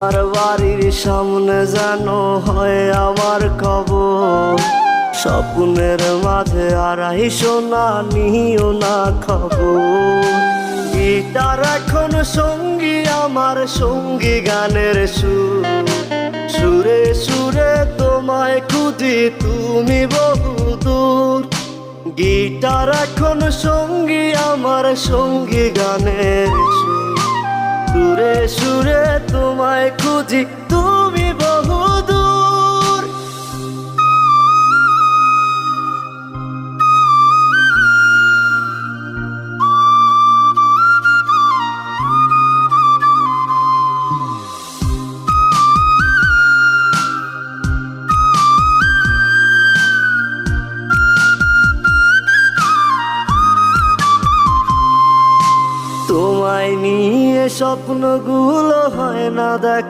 আর বাড়ির সামনে যেন হয় আমার কবর, স্বপ্নের মাঝে আড়াইশো না নিও না খবর। গিটার এখন সঙ্গী আমার, সঙ্গী গানের সুর, সুরে সুরে তোমায় খুঁজি তুমি বহুদূর। গিটার এখন সঙ্গী আমার, সঙ্গী গানের সুর, সুরে সুরে তোমায় খুঁজি তুমি বহুদূর। তোমায় নিয়ে স্বপ্নগুলো হয় না দেখা।